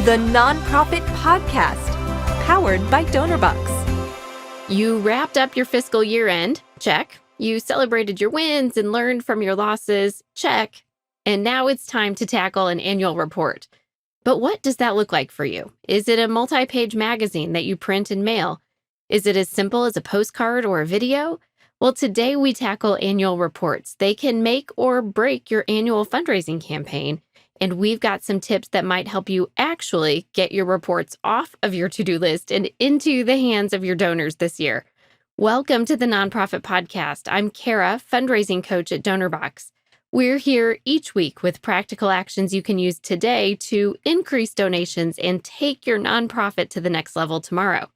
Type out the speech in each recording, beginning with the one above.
the Nonprofit Podcast, powered by Donorbox. You wrapped up your fiscal year end, check. You celebrated your wins and learned from your losses, check. And now it's time to tackle an annual report. But what does that look like for you? Is it a multi-page magazine that you print and mail? Is it as simple as a postcard or a video? Well, today we tackle annual reports. They can make or break your annual fundraising campaign. And we've got some tips that might help you actually get your reports off of your to-do list and into the hands of your donors this year. Welcome to the Nonprofit Podcast. I'm Cara, fundraising coach at Donorbox. We're here each week with practical actions you can use today to increase donations and take your nonprofit to the next level tomorrow.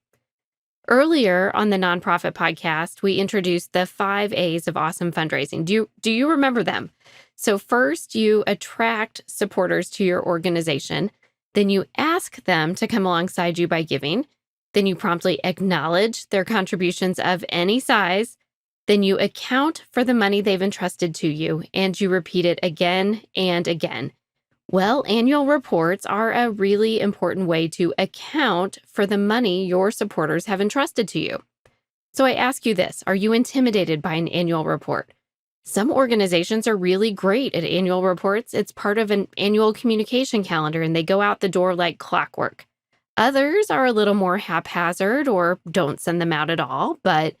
Earlier on the Nonprofit Podcast, we introduced the 5 A's of awesome fundraising. Do you remember them? So first, you attract supporters to your organization. Then you ask them to come alongside you by giving. Then you promptly acknowledge their contributions of any size. Then you account for the money they've entrusted to you, and you repeat it again and again. Well, annual reports are a really important way to account for the money your supporters have entrusted to you. So I ask you this, are you intimidated by an annual report? Some organizations are really great at annual reports. It's part of an annual communication calendar and they go out the door like clockwork. Others are a little more haphazard or don't send them out at all. But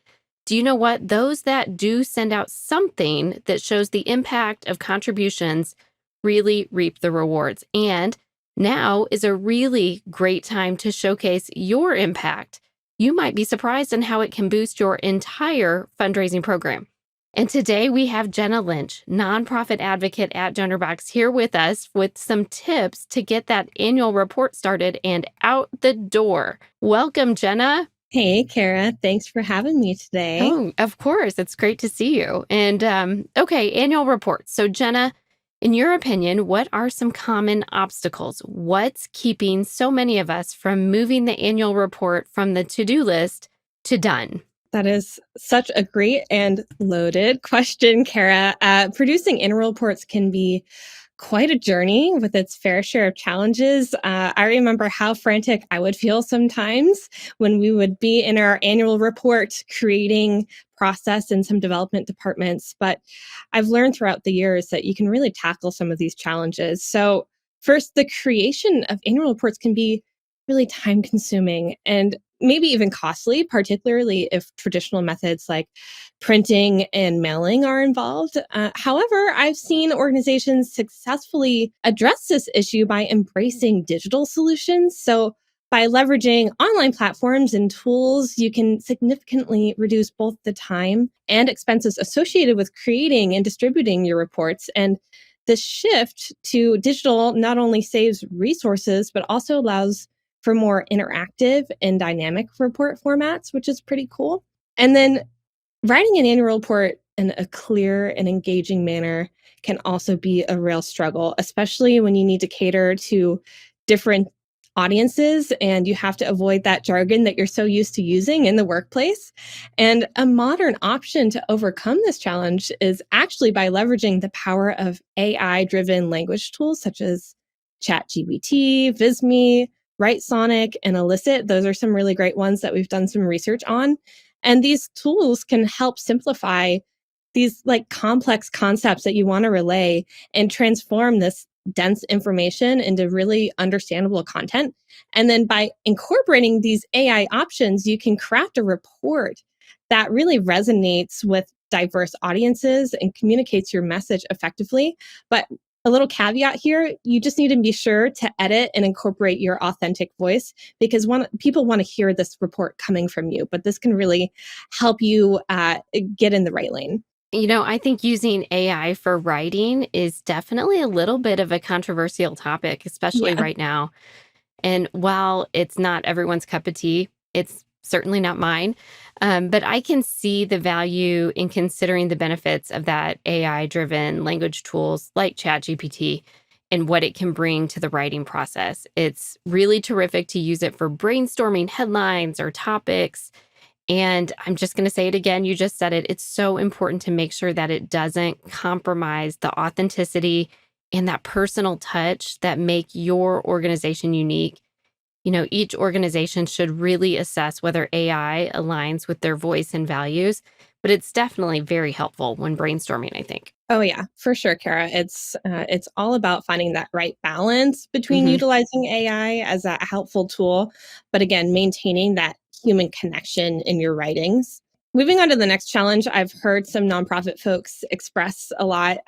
do you know what? Those that do send out something that shows the impact of contributions really reap the rewards. And now is a really great time to showcase your impact. You might be surprised on how it can boost your entire fundraising program. And today we have Jena Lynch, nonprofit advocate at Donorbox, here with us with some tips to get that annual report started and out the door. Welcome, Jena. Hey, Cara. Thanks for having me today. Oh, of course. It's great to see you. And okay, annual reports. So Jena, in your opinion, what are some common obstacles? What's keeping so many of us from moving the annual report from the to-do list to done? That is such a great and loaded question, Cara. Producing annual reports can be quite a journey with its fair share of challenges. I remember how frantic I would feel sometimes when we would be in our annual report creating process in some development departments. But I've learned throughout the years that you can really tackle some of these challenges. So first, the creation of annual reports can be really time consuming and maybe even costly, particularly if traditional methods like printing and mailing are involved. However, I've seen organizations successfully address this issue by embracing digital solutions. So by leveraging online platforms and tools, you can significantly reduce both the time and expenses associated with creating and distributing your reports. And the shift to digital not only saves resources, but also allows for more interactive and dynamic report formats, which is pretty cool. And then writing an annual report in a clear and engaging manner can also be a real struggle, especially when you need to cater to different audiences and you have to avoid that jargon that you're so used to using in the workplace. And a modern option to overcome this challenge is actually by leveraging the power of AI-driven language tools such as ChatGPT, Visme, Sonic, and Elicit. Those are some really great ones that we've done some research on. And these tools can help simplify these like complex concepts that you want to relay and transform this dense information into really understandable content. And then by incorporating these AI options, you can craft a report that really resonates with diverse audiences and communicates your message effectively. But a little caveat here, you just need to be sure to edit and incorporate your authentic voice because people want to hear this report coming from you, but this can really help you get in the right lane. You know, I think using AI for writing is definitely a little bit of a controversial topic, especially right now. And while it's not everyone's cup of tea, it's certainly not mine. But I can see the value in considering the benefits of that AI-driven language tools like ChatGPT and what it can bring to the writing process. It's really terrific to use it for brainstorming headlines or topics. And I'm just going to say it again. You just said it. It's so important to make sure that it doesn't compromise the authenticity and that personal touch that make your organization unique Each organization should really assess whether AI aligns with their voice and values, but it's definitely very helpful when brainstorming, I think. Oh yeah, for sure, Kara. It's all about finding that right balance between Hmm. utilizing AI as a helpful tool, but again, maintaining that human connection in your writings. Moving on to the next challenge, I've heard some nonprofit folks express a lot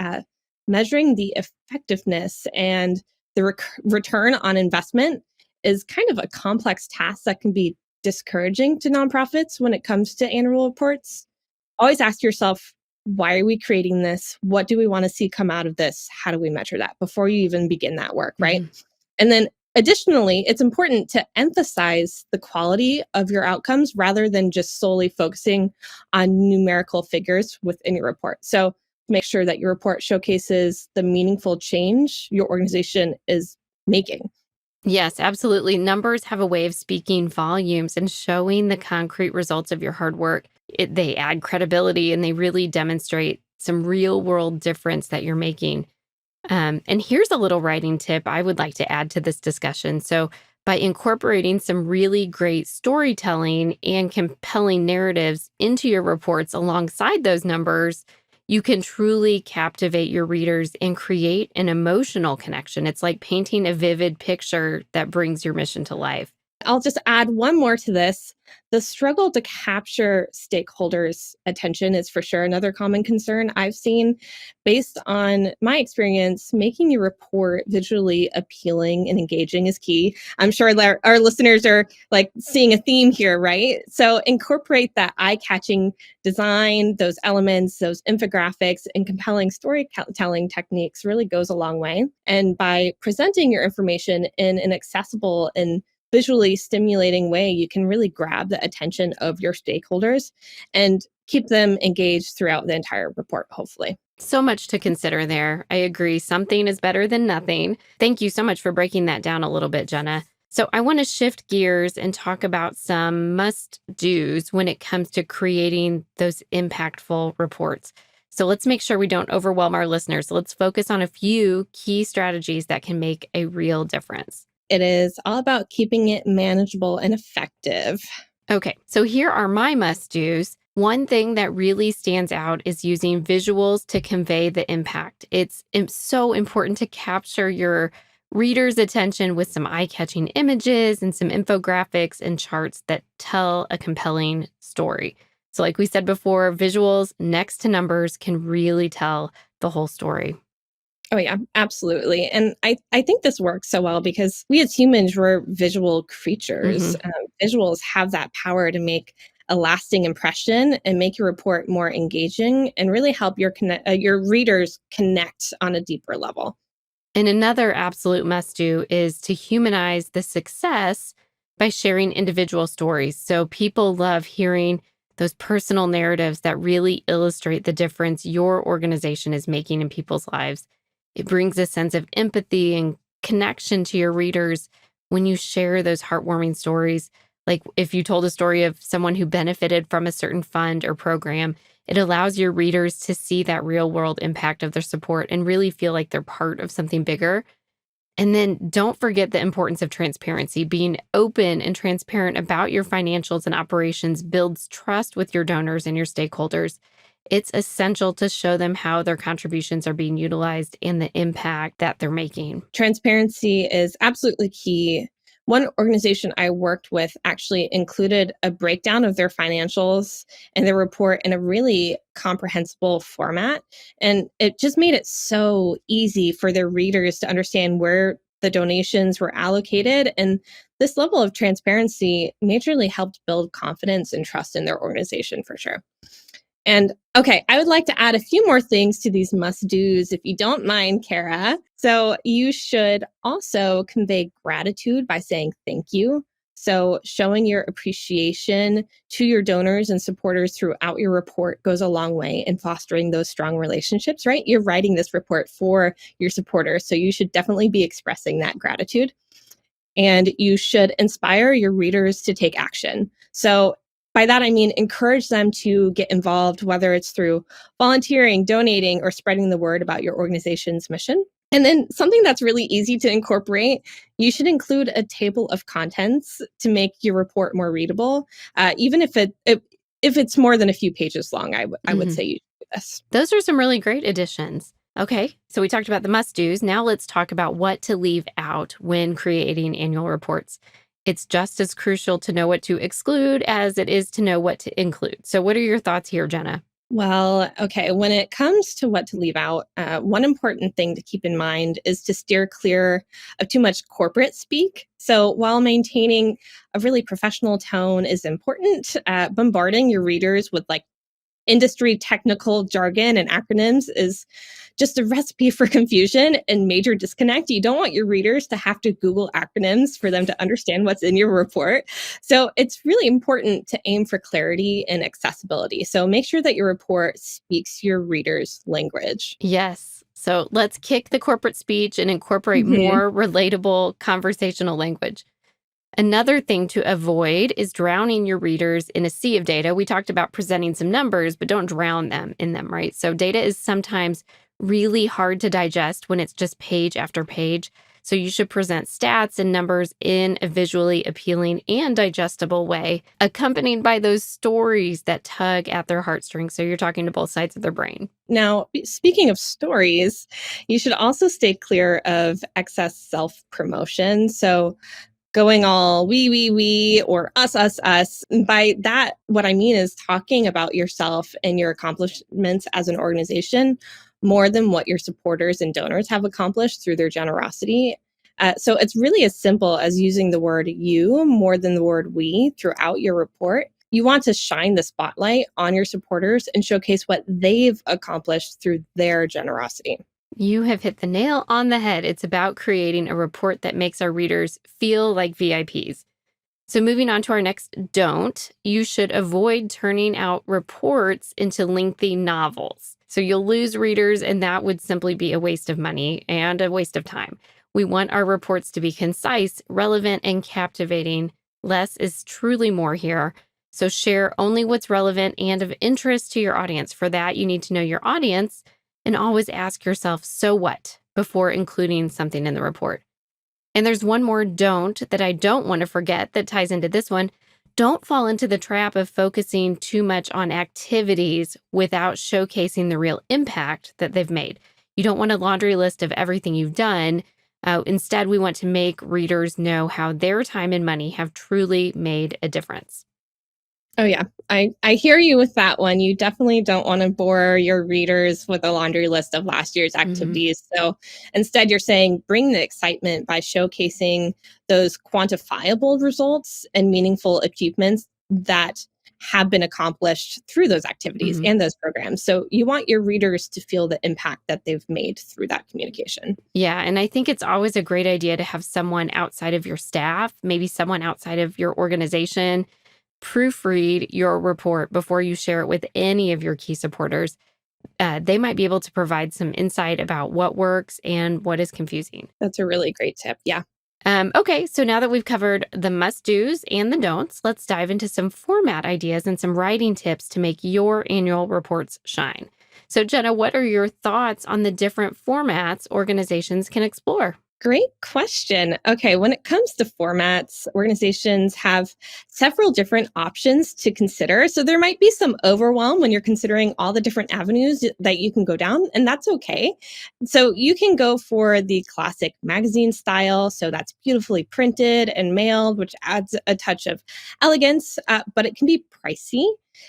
measuring the effectiveness and the return on investment is kind of a complex task that can be discouraging to nonprofits when it comes to annual reports. Always ask yourself, why are we creating this? What do we want to see come out of this? How do we measure that before you even begin that work, right? Hmm. And then additionally, it's important to emphasize the quality of your outcomes rather than just solely focusing on numerical figures within your report. So make sure that your report showcases the meaningful change your organization is making. Yes, absolutely. Numbers have a way of speaking volumes and showing the concrete results of your hard work. They add credibility and they really demonstrate some real world difference that you're making. And here's a little writing tip I would like to add to this discussion. So, by incorporating some really great storytelling and compelling narratives into your reports alongside those numbers, you can truly captivate your readers and create an emotional connection. It's like painting a vivid picture that brings your mission to life. I'll just add one more to this. The struggle to capture stakeholders' attention is for sure another common concern I've seen. Based on my experience, making your report visually appealing and engaging is key. I'm sure our listeners are like seeing a theme here, right? So incorporate that eye-catching design, those elements, those infographics, and compelling storytelling techniques really goes a long way. And by presenting your information in an accessible and visually stimulating way, you can really grab the attention of your stakeholders and keep them engaged throughout the entire report, hopefully. So much to consider there. I agree. Something is better than nothing. Thank you so much for breaking that down a little bit, Jenna. So, I want to shift gears and talk about some must do's when it comes to creating those impactful reports. So, let's make sure we don't overwhelm our listeners. Let's focus on a few key strategies that can make a real difference. It is all about keeping it manageable and effective. Okay, so here are my must do's. One thing that really stands out is using visuals to convey the impact. It's so important to capture your reader's attention with some eye catching images and some infographics and charts that tell a compelling story. So, like we said before, visuals next to numbers can really tell the whole story. Oh yeah, absolutely. And I think this works so well because we as humans, we're visual creatures. Hmm. Visuals have that power to make a lasting impression and make your report more engaging and really help your readers connect on a deeper level. And another absolute must do is to humanize the success by sharing individual stories. So people love hearing those personal narratives that really illustrate the difference your organization is making in people's lives. It brings a sense of empathy and connection to your readers when you share those heartwarming stories. Like if you told a story of someone who benefited from a certain fund or program, it allows your readers to see that real world impact of their support and really feel like they're part of something bigger. And then don't forget the importance of transparency. Being open and transparent about your financials and operations builds trust with your donors and your stakeholders. It's essential to show them how their contributions are being utilized and the impact that they're making. Transparency is absolutely key. One organization I worked with actually included a breakdown of their financials and their report in a really comprehensible format. And it just made it so easy for their readers to understand where the donations were allocated. And this level of transparency majorly helped build confidence and trust in their organization for sure. And okay, I would like to add a few more things to these must do's if you don't mind, Kara. So you should also convey gratitude by saying thank you. So showing your appreciation to your donors and supporters throughout your report goes a long way in fostering those strong relationships, right? You're writing this report for your supporters. So you should definitely be expressing that gratitude. And you should inspire your readers to take action. So by that, I mean, encourage them to get involved, whether it's through volunteering, donating, or spreading the word about your organization's mission. And then something that's really easy to incorporate, you should include a table of contents to make your report more readable, even if it's more than a few pages long. I would Mhm. say you should do this. Those are some really great additions. Okay, so we talked about the must do's. Now let's talk about what to leave out when creating annual reports. It's just as crucial to know what to exclude as it is to know what to include. So, what are your thoughts here, Jenna? Well, okay. When it comes to what to leave out, one important thing to keep in mind is to steer clear of too much corporate speak. So, while maintaining a really professional tone is important, bombarding your readers with like industry technical jargon and acronyms is just a recipe for confusion and major disconnect. You don't want your readers to have to Google acronyms for them to understand what's in your report. So it's really important to aim for clarity and accessibility. So make sure that your report speaks your readers' language. Yes. So, let's kick the corporate speech and incorporate Mhm. more relatable conversational language. Another thing to avoid is drowning your readers in a sea of data. We talked about presenting some numbers, but don't drown them in them, right? So data is sometimes really hard to digest when it's just page after page. So you should present stats and numbers in a visually appealing and digestible way, accompanied by those stories that tug at their heartstrings. So you're talking to both sides of their brain. Now, speaking of stories, you should also stay clear of excess self promotion. So, going all we or us. And by that, what I mean is talking about yourself and your accomplishments as an organization more than what your supporters and donors have accomplished through their generosity. So it's really as simple as using the word you more than the word we throughout your report. You want to shine the spotlight on your supporters and showcase what they've accomplished through their generosity. You have hit the nail on the head. It's about creating a report that makes our readers feel like VIPs. So, moving on to our next don't, you should avoid turning out reports into lengthy novels. So, you'll lose readers, and that would simply be a waste of money and a waste of time. We want our reports to be concise, relevant, and captivating. Less is truly more here. So, share only what's relevant and of interest to your audience. For that, you need to know your audience and always ask yourself, so what, before including something in the report. And there's one more don't that I don't want to forget that ties into this one. Don't fall into the trap of focusing too much on activities without showcasing the real impact that they've made. You don't want a laundry list of everything you've done. Instead, we want to make readers know how their time and money have truly made a difference. Oh yeah, I hear you with that one. You definitely don't want to bore your readers with a laundry list of last year's Mhm. activities. So instead, you're saying bring the excitement by showcasing those quantifiable results and meaningful achievements that have been accomplished through those activities Mhm. and those programs. So you want your readers to feel the impact that they've made through that communication. Yeah, and I think it's always a great idea to have someone outside of your staff, maybe someone outside of your organization, proofread your report before you share it with any of your key supporters. They might be able to provide some insight about what works and what is confusing. That's a really great tip. Yeah. Okay, so now that we've covered the must do's and the don'ts, let's dive into some format ideas and some writing tips to make your annual reports shine. So, Jenna, what are your thoughts on the different formats organizations can explore? Great question. Okay, when it comes to formats, organizations have several different options to consider. So there might be some overwhelm when you're considering all the different avenues that you can go down, and that's okay. So you can go for the classic magazine style. So that's beautifully printed and mailed, which adds a touch of elegance, but it can be pricey.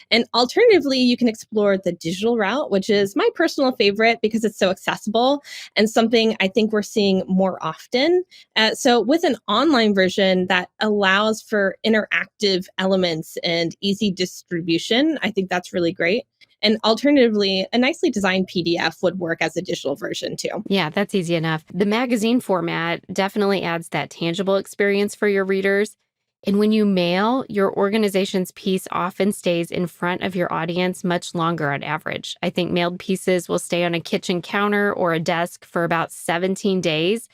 And alternatively, you can explore the digital route, which is my personal favorite because it's so accessible and something I think we're seeing more often. So, with an online version that allows for interactive elements and easy distribution, I think that's really great. And alternatively, a nicely designed PDF would work as a digital version too. Yeah, that's easy enough. The magazine format definitely adds that tangible experience for your readers. And when you mail, your organization's piece often stays in front of your audience much longer on average. I think mailed pieces will stay on a kitchen counter or a desk for about 17 days,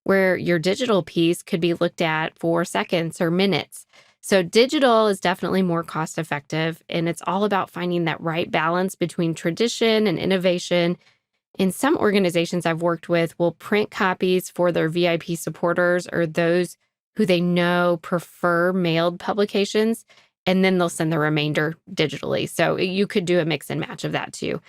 where your digital piece could be looked at for seconds or minutes. So, digital is definitely more cost effective, and it's all about finding that right balance between tradition and innovation And some organizations I've worked with will print copies for their VIP supporters or those who they know prefer mailed publications, and then they'll send the remainder digitally. So you could do a mix and match of that too.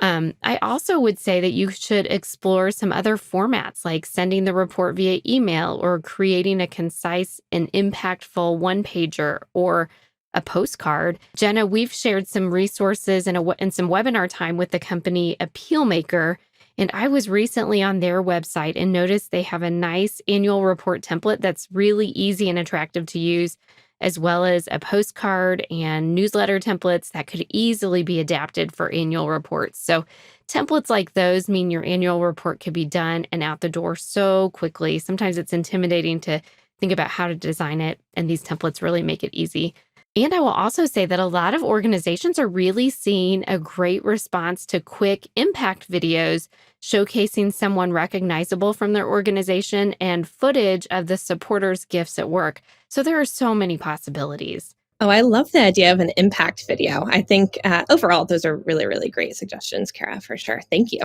I also would say that you should explore some other formats like sending the report via email or creating a concise and impactful one-pager or a postcard. Jena, we've shared some resources and some webinar time with the company Appealmaker, and I was recently on their website and noticed they have a nice annual report template that's really easy and attractive to use, as well as a postcard and newsletter templates that could easily be adapted for annual reports. So templates like those mean your annual report could be done and out the door so quickly. Sometimes it's intimidating to think about how to design it, and these templates really make it easy. And I will also say that a lot of organizations are really seeing a great response to quick impact videos showcasing someone recognizable from their organization and footage of the supporters' gifts at work. So there are so many possibilities. Oh, I love the idea of an impact video. I think overall, those are really, really great suggestions, Cara, for sure. Thank you.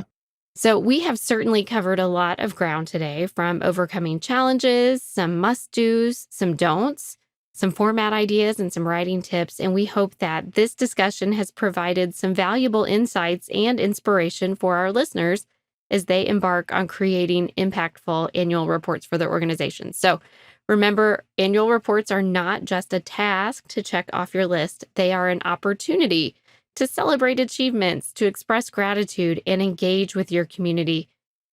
So we have certainly covered a lot of ground today, from overcoming challenges, some must-dos, some don'ts, some format ideas, and some writing tips. And we hope that this discussion has provided some valuable insights and inspiration for our listeners as they embark on creating impactful annual reports for their organizations. So remember, annual reports are not just a task to check off your list. They are an opportunity to celebrate achievements, to express gratitude, and engage with your community.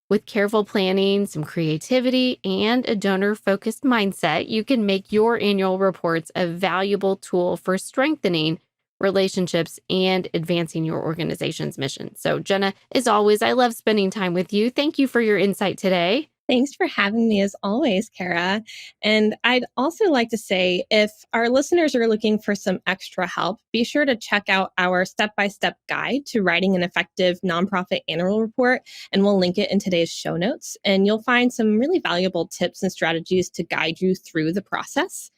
With careful planning, some creativity, and a donor-focused mindset, you can make your annual reports a valuable tool for strengthening relationships and advancing your organization's mission. So, Jena, as always, I love spending time with you. Thank you for your insight today. Thanks for having me as always, Cara. And I'd also like to say, if our listeners are looking for some extra help, be sure to check out our step-by-step guide to writing an effective nonprofit annual report, and we'll link it in today's show notes. And you'll find some really valuable tips and strategies to guide you through the process.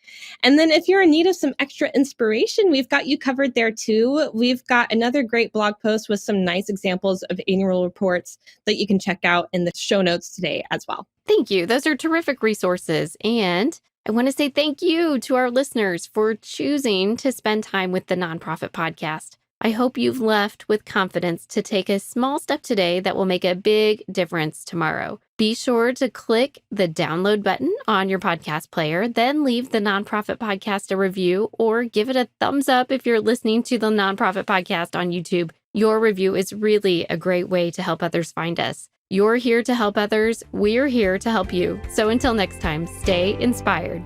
And then if you're in need of some extra inspiration, we've got you covered there too. We've got another great blog post with some nice examples of annual reports that you can check out in the show notes today as well. Thank you. Those are terrific resources. And I want to say thank you to our listeners for choosing to spend time with the Nonprofit Podcast. I hope you've left with confidence to take a small step today that will make a big difference tomorrow. Be sure to click the download button on your podcast player, then leave the Nonprofit Podcast a review or give it a thumbs up if you're listening to the Nonprofit Podcast on YouTube. Your review is really a great way to help others find us. You're here to help others. We're here to help you. So until next time, stay inspired.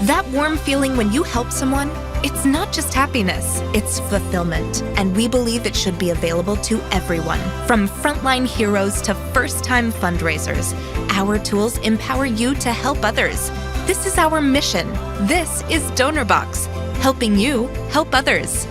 That warm feeling when you help someone, it's not just happiness, it's fulfillment. And we believe it should be available to everyone, from frontline heroes to first-time fundraisers. Our tools empower you to help others. This is our mission. This is Donorbox, helping you help others.